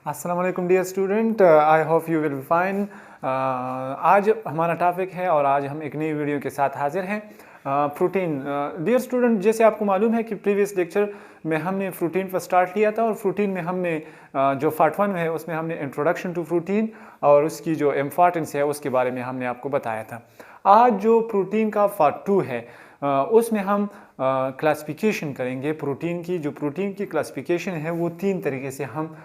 अस्सलाम वालेकुम dear student, I hope you will be fine. आज हमारा टॉपिक है और आज हम एक नई वीडियो के साथ हाजिर हैं। प्रोटीन। डियर स्टूडेंट, जैसे आपको मालूम है कि प्रीवियस लेक्चर में हमने प्रोटीन पर स्टार्ट किया था और प्रोटीन में हमने जो पार्ट 1 है उसमें हमने इंट्रोडक्शन टू प्रोटीन और उसकी जो इम्पॉर्टेंस है उसके बारे में हमने आपको बताया था। आज जो प्रोटीन का पार्ट 2 है उसमें हम क्लासिफिकेशन करेंगे प्रोटीन की। जो प्रोटीन की क्लासिफिकेशन है वो 3 तरीके से हम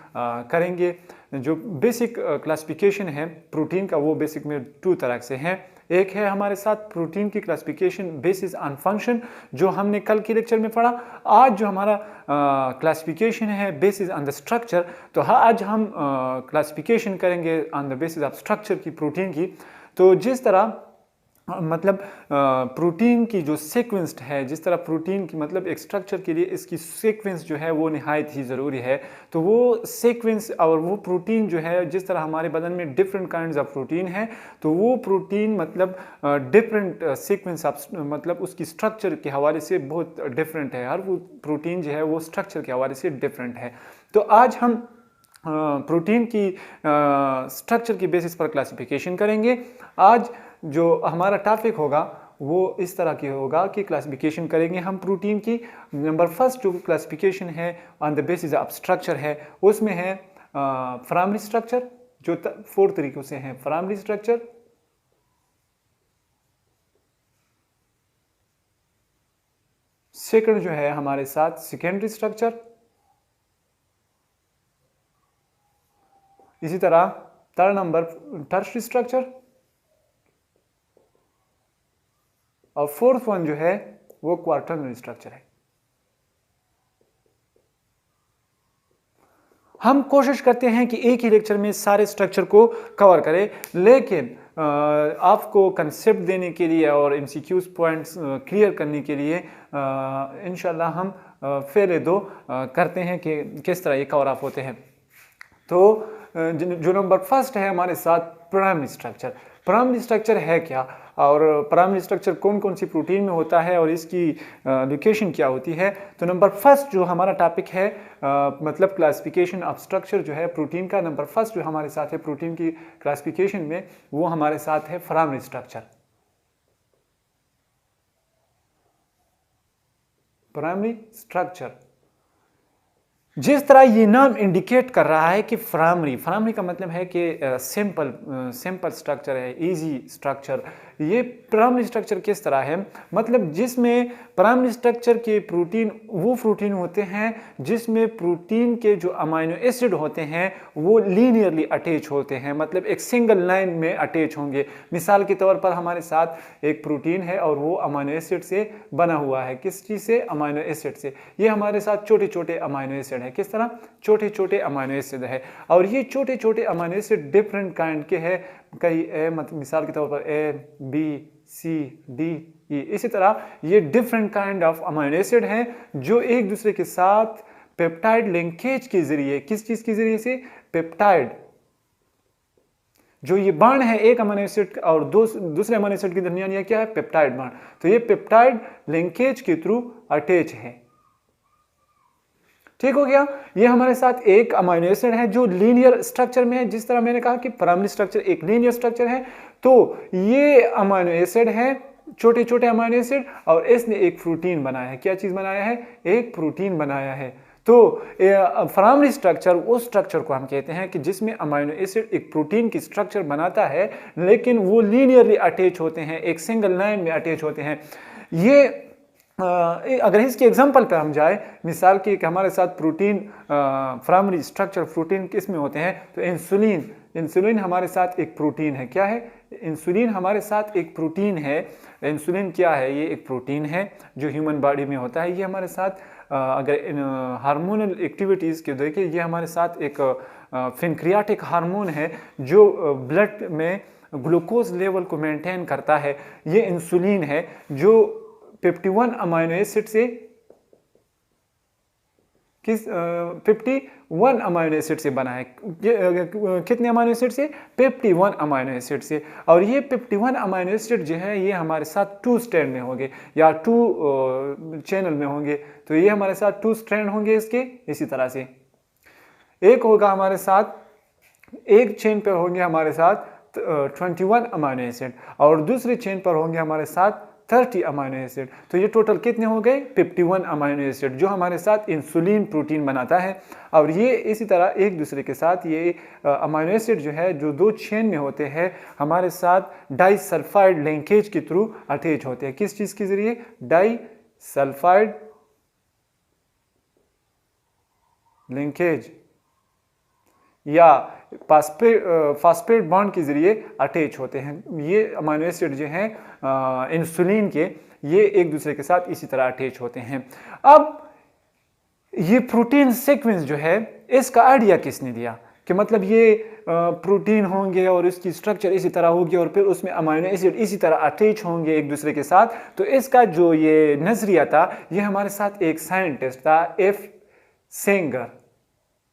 करेंगे। जो बेसिक क्लासिफिकेशन है प्रोटीन का वो बेसिक में 2 तरह से है। एक है हमारे साथ प्रोटीन की क्लासिफिकेशन बेसिस ऑन फंक्शन, जो हमने कल के लेक्चर में पढ़ा। आज जो हमारा क्लासिफिकेशन है बेसिस ऑन द स्ट्रक्चर, तो आज हम क्लासिफिकेशन करेंगे on the basis of structure की प्रोटीन की। तो जिस तरह मतलब प्रोटीन की जो सीक्वेंस है, जिस तरह प्रोटीन की मतलब एक स्ट्रक्चर के लिए इसकी सीक्वेंस जो है वो निहायत ही ज़रूरी है। तो वो सीक्वेंस और वो प्रोटीन जो है, जिस तरह हमारे बदन में डिफरेंट काइंड्स ऑफ प्रोटीन है, तो वो प्रोटीन मतलब डिफरेंट सीक्वेंस ऑफ मतलब उसकी स्ट्रक्चर के हवाले से बहुत डिफरेंट है। हर वो प्रोटीन जो है वो स्ट्रक्चर के हवाले से डिफरेंट है। तो आज हम प्रोटीन की स्ट्रक्चर की बेसिस पर क्लासिफिकेशन करेंगे। आज जो हमारा टॉपिक होगा वो इस तरह की होगा कि क्लासिफिकेशन करेंगे हम प्रोटीन की। नंबर फर्स्ट जो क्लासिफिकेशन है on the basis of structure है उसमें है प्राइमरी स्ट्रक्चर, जो 4 तरीकों से है। प्राइमरी स्ट्रक्चर, सेकंड जो है हमारे साथ सेकेंडरी स्ट्रक्चर, इसी तरह थर्ड नंबर टर्शियरी स्ट्रक्चर, और फोर्थ वन जो है वो क्वार्टरनरी स्ट्रक्चर है। हम कोशिश करते हैं कि एक ही लेक्चर में सारे स्ट्रक्चर को कवर करें, लेकिन आपको कंसेप्ट देने के लिए और एमसीक्यूज पॉइंट्स क्लियर करने के लिए इंशाल्लाह हम पहले 2 करते हैं कि किस तरह ये कवर अप होते हैं। तो जो नंबर फर्स्ट है हमारे साथ प्राइमरी स्ट्रक्चर। प्राइमरी स्ट्रक्चर है क्या और प्राइमरी स्ट्रक्चर कौन कौन सी प्रोटीन में होता है और इसकी लोकेशन क्या होती है। तो नंबर फर्स्ट जो हमारा टॉपिक है मतलब क्लासिफिकेशन ऑफ स्ट्रक्चर जो है प्रोटीन का, नंबर फर्स्ट जो हमारे साथ है प्रोटीन की क्लासिफिकेशन में वो हमारे साथ है प्राइमरी स्ट्रक्चर। प्राइमरी स्ट्रक्चर जिस तरह ये नाम इंडिकेट कर रहा है कि प्राइमरी का मतलब है कि सिंपल स्ट्रक्चर है, इजी स्ट्रक्चर। ये प्राइमरी स्ट्रक्चर किस तरह है, मतलब जिसमें प्राइमरी स्ट्रक्चर के प्रोटीन वो प्रोटीन होते हैं जिसमें प्रोटीन के जो अमाइनो एसिड होते हैं वो लीनियरली अटैच होते हैं, मतलब एक सिंगल लाइन में अटैच होंगे। मिसाल के तौर पर हमारे साथ एक प्रोटीन है और वो अमाइनो एसिड से बना हुआ है। किस चीज़ से? अमाइनो एसिड से। ये हमारे साथ छोटे छोटे अमाइनो एसिड है। किस तरह? छोटे छोटे अमाइनो एसिड है। और ये छोटे छोटे अमाइनो एसिड डिफरेंट काइंड के हैं। कई मतलब मिसाल के तौर पर ए, बी, सी, डी, ई, इसी तरह ये different kind of amino acid हैं जो एक दूसरे के साथ पेप्टाइड लिंकेज के जरिए, किस चीज के जरिए से? पेप्टाइड, जो ये बांड है एक अमीनो एसिड और दूसरे अमीनो एसिड के दरमियान, ये क्या है? Peptide bond. तो ये पेप्टाइड लिंकेज के थ्रू अटैच है। ठीक हो गया। ये हमारे साथ एक अमीनो एसिड है जो लीनियर स्ट्रक्चर में है। जिस तरह मैंने कहा कि प्राइमरी स्ट्रक्चर एक लीनियर स्ट्रक्चर है, तो ये अमीनो एसिड है छोटे छोटे अमीनो एसिड और इसने एक प्रोटीन बनाया है। क्या चीज बनाया है? एक प्रोटीन बनाया है। तो प्राइमरी स्ट्रक्चर उस स्ट्रक्चर को हम कहते हैं कि जिसमें अमीनो एसिड एक प्रोटीन की स्ट्रक्चर बनाता है, लेकिन वो लीनियरली अटैच होते हैं, एक सिंगल लाइन में अटैच होते हैं। ये अगर इसके एग्जांपल पे हम जाए, मिसाल की कि हमारे साथ प्रोटीन प्राइमरी स्ट्रक्चर प्रोटीन किस में होते हैं, तो इंसुलिन हमारे साथ एक प्रोटीन है। क्या है? इंसुलिन हमारे साथ एक प्रोटीन है। इंसुलिन क्या है? ये एक प्रोटीन है जो ह्यूमन बॉडी में होता है। ये हमारे साथ अगर हार्मोनल एक्टिविटीज़ के देखें, ये हमारे साथ एक पैंक्रियाटिक हार्मोन है जो ब्लड में ग्लूकोज लेवल को मेंटेन करता है। ये इंसुलिन है जो 51 अमीनो एसिड से 51 अमीनो एसिड से बना है। कितने अमीनो एसिड से? 51 अमीनो एसिड से। और ये 51 अमीनो एसिड जो है ये हमारे साथ 2 स्ट्रैंड में होंगे या 2 चैनल में होंगे। तो ये हमारे साथ 2 स्ट्रैंड होंगे इसके, इसी तरह से एक होगा हमारे साथ, एक चेन पर होंगे हमारे साथ 21 अमाइनो एसिड और दूसरी चेन पर होंगे हमारे साथ 30 अमाइनो एसिड। तो ये टोटल कितने हो गए? 51 अमाइनो एसिड, जो हमारे साथ इंसुलिन प्रोटीन बनाता है। और ये इसी तरह एक दूसरे के साथ ये अमाइनो एसिड जो है, जो दो चेन में होते हैं, हमारे साथ डाइसल्फाइड लिंकेज के थ्रू अटैच होते हैं। किस चीज के जरिए? डाइसल्फाइड लिंकेज या फास्फेट बॉन्ड के जरिए अटैच होते हैं। ये अमाइनो एसिड जो हैं इंसुलिन के, ये एक दूसरे के साथ इसी तरह अटैच होते हैं। अब ये प्रोटीन सीक्वेंस जो है, इसका आइडिया किसने दिया कि मतलब ये प्रोटीन होंगे और इसकी स्ट्रक्चर इसी तरह होगी और फिर उसमें अमाइनो एसिड इसी तरह अटैच होंगे एक दूसरे के साथ? तो इसका जो ये नजरिया था, ये हमारे साथ एक साइंटिस्ट था, एफ सेंगर।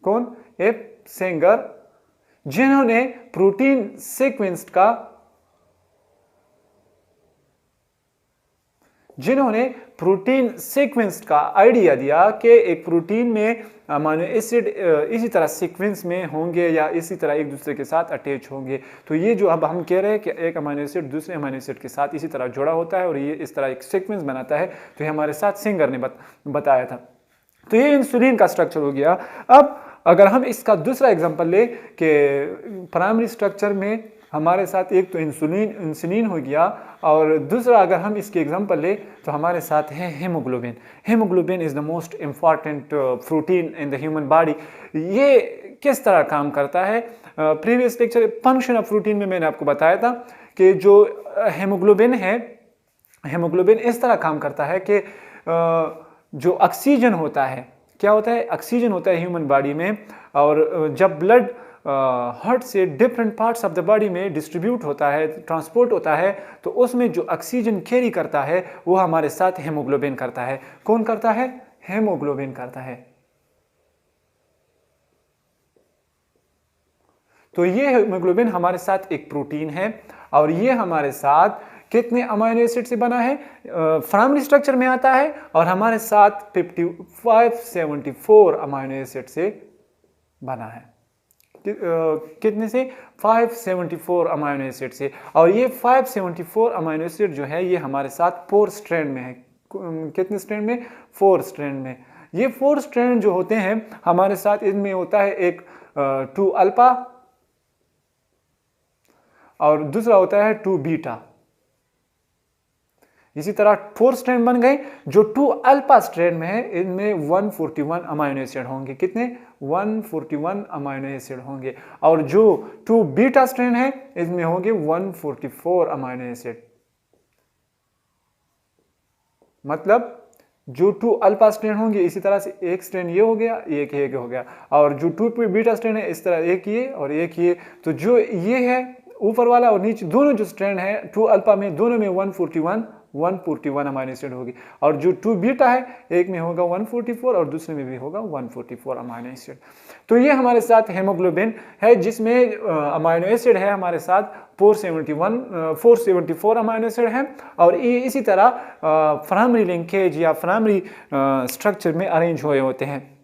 कौन? एफ सेंगर, जिन्होंने प्रोटीन सीक्वेंस का आइडिया दिया कि एक प्रोटीन में अमाइनो एसिड इसी तरह सीक्वेंस में होंगे या इसी तरह एक दूसरे के साथ अटैच होंगे। तो ये जो अब हम कह रहे हैं कि एक अमाइनो एसिड दूसरे अमाइनो एसिड के साथ इसी तरह जुड़ा होता है और ये इस तरह एक सीक्वेंस बनाता है, तो ये हमारे साथ सेंगर ने बताया था। तो ये इंसुलिन का स्ट्रक्चर हो गया। अब अगर हम इसका दूसरा एग्जांपल ले कि प्राइमरी स्ट्रक्चर में हमारे साथ एक तो इंसुलिन हो गया और दूसरा अगर हम इसके एग्जांपल ले तो हमारे साथ है haemoglobin. Haemoglobin is the most important protein in the human body. ये किस तरह काम करता है? Previous lecture function of protein में मैंने आपको बताया था कि जो हेमोग्लोबिन है, हेमोग्लोबिन इस तरह काम करता है कि जो ऑक्सीजन होता है, क्या होता है? ऑक्सीजन होता है ह्यूमन बॉडी में, और जब ब्लड हार्ट से different parts of the body में डिस्ट्रीब्यूट होता है, ट्रांसपोर्ट होता है, तो उसमें जो ऑक्सीजन कैरी करता है वो हमारे साथ हेमोग्लोबिन करता है। कौन करता है? हेमोग्लोबिन करता है। तो ये हेमोग्लोबिन हमारे साथ एक प्रोटीन है और ये हमारे साथ कितने अमाइनो एसिड से बना है? प्राइमरी स्ट्रक्चर में आता है और हमारे साथ 574 अमाइनो एसिड से बना है। कितने से? 574 अमाइनो एसिड से। और ये 574 अमाइनो एसिड जो है, ये हमारे साथ 4 स्ट्रैंड में है। कितने स्ट्रैंड में? 4 स्ट्रैंड में। ये 4 स्ट्रैंड जो होते हैं हमारे साथ, इनमें होता है एक 2 अल्फा और दूसरा होता है 2 बीटा। इसी तरह 4 स्ट्रैंड बन गए। जो 2 अल्फा स्ट्रैंड में है, इनमें 141 अमाइनो एसिड होंगे। कितने? 141 अमाइनो एसिड होंगे। और जो 2 बीटा स्ट्रैंड है, इसमें होंगे 144 अमाइनो एसिड। मतलब जो 2 अल्फा स्ट्रैंड होंगे, इसी तरह से एक स्ट्रैंड ये हो गया, एक ये हो गया, और जो 2 बीटा स्ट्रैंड है, इस तरह एक ये और एक ये। तो जो ये है ऊपर वाला और नीचे दोनों जो स्ट्रैंड है 2 अल्फा में, दोनों में 141 अमाइनो एसिड होगी। और जो 2 बीटा है, एक में होगा 144 और दूसरे में भी होगा 144 अमाइनो एसिड। तो ये हमारे साथ हेमोग्लोबिन है, जिसमें अमाइनो एसिड है हमारे साथ 474 अमाइनो एसिड है। और ये इसी तरह प्राइमरी लिंकेज या प्राइमरी स्ट्रक्चर में अरेंज हुए होते हैं।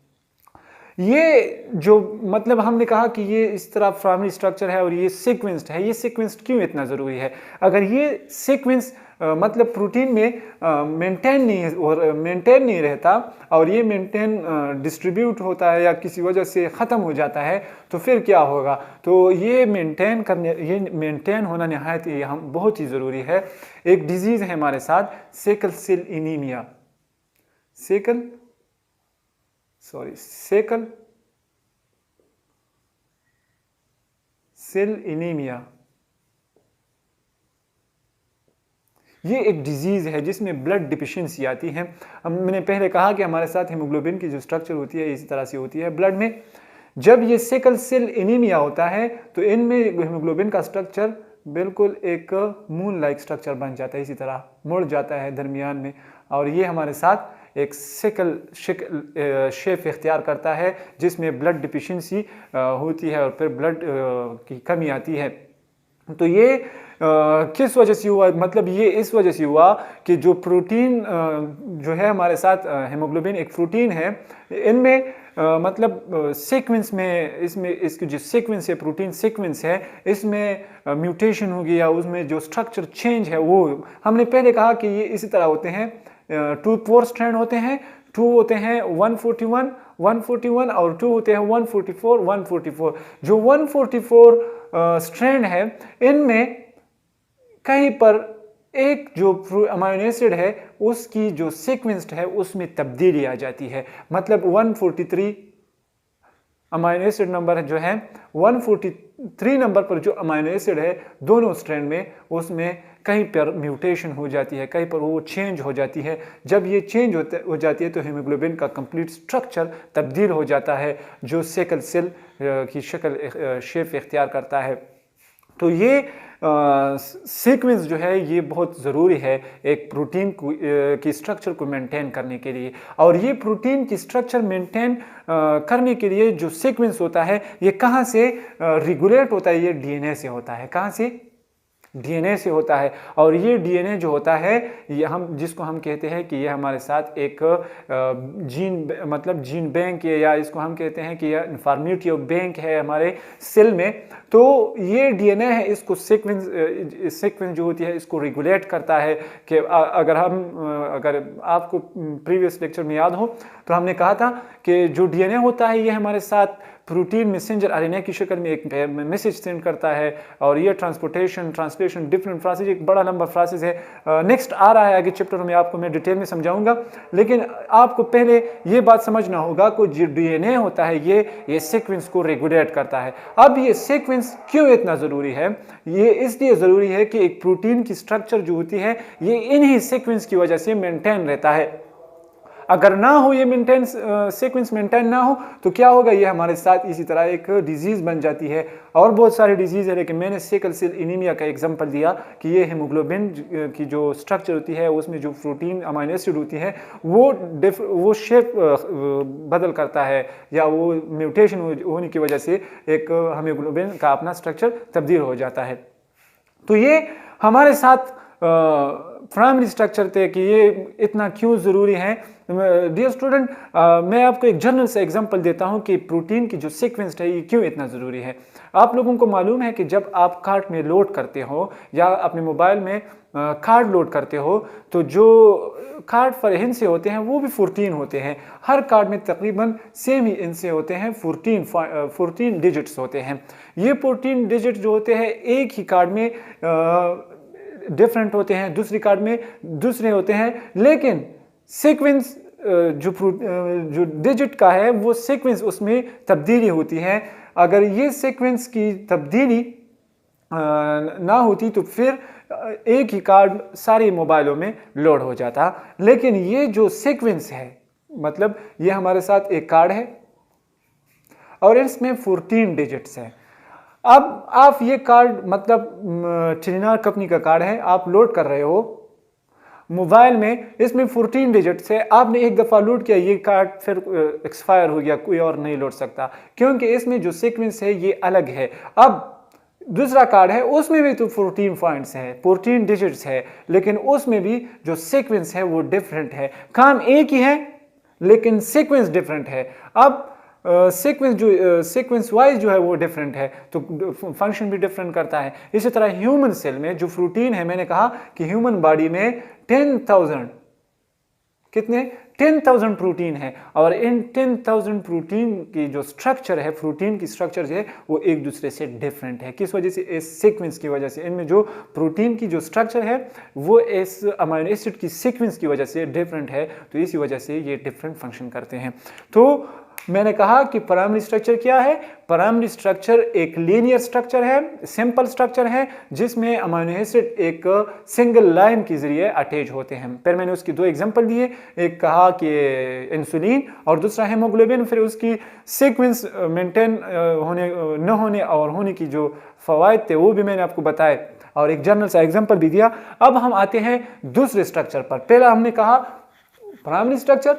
ये जो मतलब हमने कहा कि ये इस तरह प्राइमरी स्ट्रक्चर है और ये सीक्वेंस्ड है। ये सीक्वेंस क्यों इतना ज़रूरी है? अगर ये सीक्वेंस मतलब प्रोटीन में मेंटेन नहीं रहता और ये डिस्ट्रीब्यूट होता है या किसी वजह से ख़त्म हो जाता है, तो फिर क्या होगा? तो ये मेंटेन होना नहायत हम बहुत ही ज़रूरी है। एक डिजीज़ है हमारे साथ, sickle cell anaemia. Sickle cell anaemia, ये एक डिजीज़ है जिसमें ब्लड डिफिशिएंसी आती है। मैंने पहले कहा कि हमारे साथ हीमोग्लोबिन की जो स्ट्रक्चर होती है इसी तरह से होती है ब्लड में। जब ये सिकल सेल एनीमिया होता है तो इनमें हीमोग्लोबिन का स्ट्रक्चर बिल्कुल एक मून लाइक स्ट्रक्चर बन जाता है, इसी तरह मुड़ जाता है दरमियान में, और ये हमारे साथ एक सिकल शेप इख्तियार करता है जिसमें ब्लड डिफिशिएंसी होती है और फिर ब्लड की कमी आती है। तो ये किस वजह से हुआ? मतलब ये इस वजह से हुआ कि जो प्रोटीन जो है हमारे साथ, हेमोग्लोबिन एक प्रोटीन है, इनमें मतलब सीक्वेंस में, इसमें इसकी जो सीक्वेंस है, प्रोटीन सीक्वेंस है, इसमें म्यूटेशन होगी या उसमें जो स्ट्रक्चर चेंज है, वो हमने पहले कहा कि ये इसी तरह होते हैं। 2 स्ट्रैंड होते हैं, 2 होते हैं 141 141 और 2 होते हैं 144 144। जो 144 स्ट्रैंड है, इनमें कहीं पर एक जो अमाइनो एसिड है उसकी जो सीक्वेंस है उसमें तब्दीली आ जाती है। मतलब 143 अमाइनो एसिड नंबर जो है, 143 नंबर पर जो अमाइनो एसिड है दोनों स्ट्रैंड में, उसमें कहीं पर म्यूटेशन हो जाती है, कहीं पर वो चेंज हो जाती है। जब ये चेंज हो जाती है तो हीमोग्लोबिन का कंप्लीट स्ट्रक्चर तब्दील हो जाता है, जो सिकल सेल की शक्ल शेप इख्तियार करता है। तो ये सीक्वेंस जो है ये बहुत ज़रूरी है एक प्रोटीन की स्ट्रक्चर को मेंटेन करने के लिए। और ये प्रोटीन की स्ट्रक्चर मेंटेन करने के लिए जो सीक्वेंस होता है, ये कहाँ से रेगुलेट होता है? ये डीएनए से होता है। कहाँ से? डीएनए से होता है। और ये डीएनए जो होता है, ये जिसको हम कहते हैं कि ये हमारे साथ एक जीन, मतलब जीन बैंक है, या इसको हम कहते हैं कि यह इंफॉर्मेटिव बैंक है हमारे सेल में। तो ये डीएनए है, इसको सीक्वेंस जो होती है इसको रेगुलेट करता है। कि अगर आपको प्रीवियस लेक्चर में याद हो तो हमने कहा था कि जो डीएनए होता है ये हमारे साथ प्रोटीन मैसेंजर आरएनए की शक्ल में एक मैसेज सेंड करता है, और ये ट्रांसलेशन डिफरेंट प्रोसेस, एक बड़ा लंबा प्रोसेस है। नेक्स्ट आ रहा है आगे चैप्टर में, आपको मैं डिटेल में समझाऊंगा। लेकिन आपको पहले ये बात समझना होगा कि जो डीएनए होता है ये सीक्वेंस को रेगुलेट करता है। अब ये सीक्वेंस क्यों इतना ज़रूरी है? ये इसलिए ज़रूरी है कि एक प्रोटीन की स्ट्रक्चर जो होती है ये इन्हीं सीक्वेंस की वजह से मेंटेन रहता है। अगर ना हो ये सीक्वेंस मेंटेन ना हो तो क्या होगा? ये हमारे साथ इसी तरह एक डिजीज बन जाती है। और बहुत सारी डिजीज है, लेकिन मैंने सिकल सेल एनीमिया का एग्जांपल दिया कि ये हीमोग्लोबिन की जो स्ट्रक्चर होती है उसमें जो प्रोटीन अमाइनो एसिड होती है वो शेप बदल करता है, या वो म्यूटेशन होने की वजह से एक हीमोग्लोबिन का अपना स्ट्रक्चर तब्दील हो जाता है। तो ये हमारे साथ प्राइमरी स्ट्रक्चर थे कि ये इतना क्यों ज़रूरी है। डियर स्टूडेंट, मैं आपको एक जनरल से एग्जांपल देता हूं कि प्रोटीन की जो सीक्वेंस है ये क्यों इतना ज़रूरी है। आप लोगों को मालूम है कि जब आप कार्ड में लोड करते हो या अपने मोबाइल में कार्ड लोड करते हो, तो जो कार्ड पर हिस्से होते हैं वो भी 14 होते हैं। हर कार्ड में तकरीबन सेम ही हिस्से होते हैं, 14 डिजिट्स होते हैं। ये 14 डिजिट जो होते हैं एक ही कार्ड में डिफरेंट होते हैं, दूसरी कार्ड में दूसरे होते हैं, लेकिन सीक्वेंस जो डिजिट का है वो सीक्वेंस उसमें तब्दीली होती है। अगर ये सीक्वेंस की तब्दीली ना होती तो फिर एक ही कार्ड सारे मोबाइलों में लोड हो जाता। लेकिन ये जो सीक्वेंस है, मतलब ये हमारे साथ एक कार्ड है और इसमें 14 डिजिट्स है। अब आप ये कार्ड, मतलब टेलीनॉर कंपनी का कार्ड है, आप लोड कर रहे हो मोबाइल में, इसमें 14 डिजिट्स है। आपने एक दफ़ा लोड किया, ये कार्ड फिर एक्सपायर हो गया, कोई और नहीं लोड सकता, क्योंकि इसमें जो सीक्वेंस है ये अलग है। अब दूसरा कार्ड है, उसमें भी तो 14 पॉइंट्स है, 14 डिजिट्स है, लेकिन उसमें भी जो सीक्वेंस है वो डिफरेंट है। काम एक ही है लेकिन सीक्वेंस डिफरेंट है। अब सीक्वेंस वाइज जो है वो डिफरेंट है, तो फंक्शन भी डिफरेंट करता है। इसी तरह ह्यूमन सेल में जो प्रोटीन है, मैंने कहा कि ह्यूमन बॉडी में 10,000 प्रोटीन है, और इन 10,000 प्रोटीन की जो स्ट्रक्चर है, प्रोटीन की स्ट्रक्चर है वो एक दूसरे से डिफरेंट है। किस वजह से? इस सीक्वेंस की वजह से। इनमें जो प्रोटीन की जो स्ट्रक्चर है वो इस अमाइनो एसिड की सीक्वेंस की वजह से डिफरेंट है, तो इसी वजह से ये डिफरेंट फंक्शन करते हैं। तो मैंने कहा कि प्राइमरी स्ट्रक्चर क्या है? प्राइमरी स्ट्रक्चर एक लीनियर स्ट्रक्चर है, सिंपल स्ट्रक्चर है, जिसमें अमाइनो एसिड एक सिंगल लाइन के जरिए अटैच होते हैं। फिर मैंने उसकी 2 एग्जांपल दिए, एक कहा कि इंसुलिन और दूसरा हेमोग्लोबिन। फिर उसकी सीक्वेंस मेंटेन होने न होने और होने की जो फवायद थे वो भी मैंने आपको बताए, और एक जनरल सा एग्जाम्पल भी दिया। अब हम आते हैं दूसरे स्ट्रक्चर पर। पहला हमने कहा प्राइमरी स्ट्रक्चर,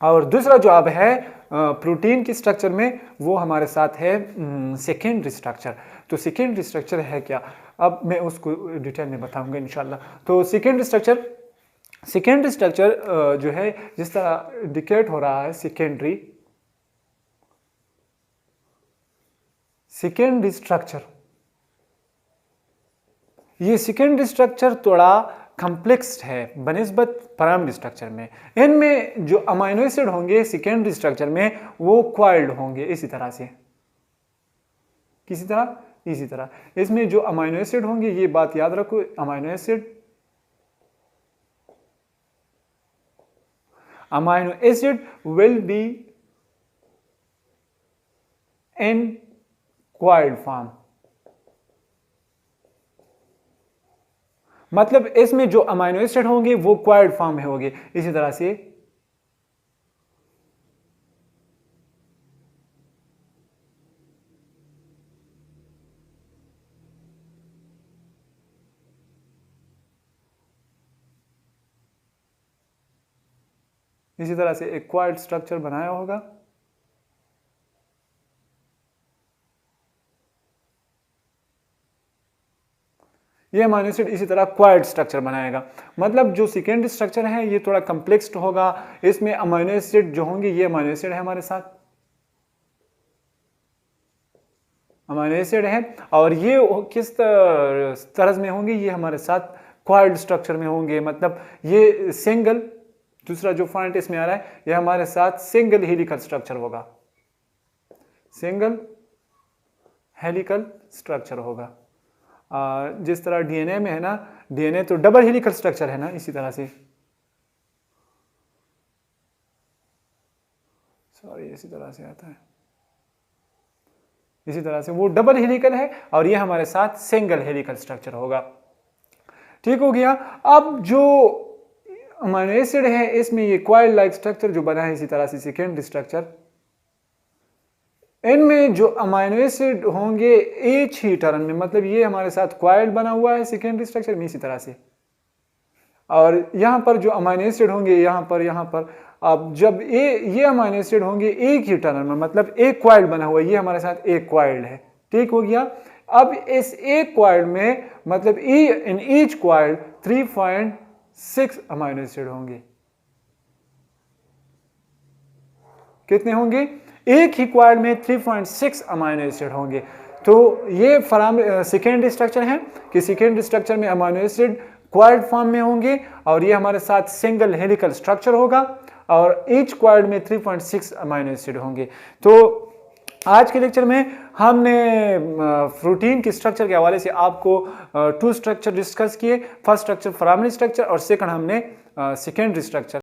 और दूसरा जो अब है प्रोटीन की स्ट्रक्चर में वो हमारे साथ है सेकेंडरी स्ट्रक्चर। तो सेकेंडरी स्ट्रक्चर है क्या? अब मैं उसको डिटेल में बताऊंगा इंशाल्लाह। तो सेकेंडरी स्ट्रक्चर जो है, जिस तरह इंडिकेट हो रहा है सेकेंडरी, सेकेंडरी स्ट्रक्चर, ये सेकेंडरी स्ट्रक्चर थोड़ा कॉम्प्लेक्स है बनिस्बत प्राइमरी स्ट्रक्चर में। इनमें जो अमाइनो एसिड होंगे सेकेंडरी स्ट्रक्चर में वो क्वाइल्ड होंगे इसी तरह से, किसी तरह इसी तरह। इसमें जो अमाइनो एसिड होंगे, ये बात याद रखो, amino acid will be in coiled form, मतलब इसमें जो अमाइनो एसिड होंगे वो क्वाइल्ड फॉर्म में होंगे इसी तरह से। इसी तरह से एक क्वाइल्ड स्ट्रक्चर बनाया होगा। ये अमाइनो एसिड इसी तरह क्वाइल्ड स्ट्रक्चर बनाएगा। मतलब जो सेकेंडरी स्ट्रक्चर है ये थोड़ा कॉम्प्लेक्स होगा। इसमें अमाइनो एसिड जो होंगे, ये अमाइनो एसिड है हमारे साथ, अमाइनो एसिड है, और ये किस तरह में होंगे, ये हमारे साथ क्वाइल्ड स्ट्रक्चर में होंगे। मतलब ये सिंगल, दूसरा जो पॉइंट इसमें आ रहा है, ये हमारे साथ सिंगल हेलिकल स्ट्रक्चर होगा, सिंगल हेलिकल स्ट्रक्चर होगा। जिस तरह डीएनए में है ना, डीएनए तो डबल हेलिकल स्ट्रक्चर है ना, इसी तरह से, सॉरी इसी तरह से आता है, इसी तरह से वो डबल हेलिकल है और ये हमारे साथ सिंगल हेलिकल स्ट्रक्चर होगा। ठीक हो गया। अब जो अमाइनो एसिड है इसमें ये क्वाइल लाइक स्ट्रक्चर जो बना है, इसी तरह से सेकेंडरी स्ट्रक्चर, इनमें जो अमाइनो एसिड होंगे एक ही टर्न में, मतलब ये हमारे साथ क्वाइल बना हुआ है सेकेंडरी स्ट्रक्चर में इसी तरह से, और यहां पर जो अमाइनो एसिड होंगे यहां पर अब जब ये अमाइनो एसिड होंगे एक ही टर्न में, मतलब एक क्वाइल बना हुआ है, ये हमारे साथ एक क्वाइल है। ठीक हो गया। अब इस एक क्वाइल में मतलब in each coil 3.6 amino acid होंगे। कितने होंगे? एक ही क्वाइल में 3.6 अमाइनो एसिड होंगे। तो ये सेकेंडरी स्ट्रक्चर है कि सेकेंडरी स्ट्रक्चर में अमाइनो एसिड क्वाइल्ड फॉर्म में होंगे और ये हमारे साथ सिंगल हेलिकल स्ट्रक्चर होगा और ईच क्वाइल में 3.6 अमाइनो एसिड होंगे। तो आज के लेक्चर में हमने प्रोटीन की स्ट्रक्चर के हवाले से आपको 2 स्ट्रक्चर डिस्कस किए। फर्स्ट स्ट्रक्चर प्राइमरी स्ट्रक्चर और सेकंड हमने सेकेंडरी स्ट्रक्चर।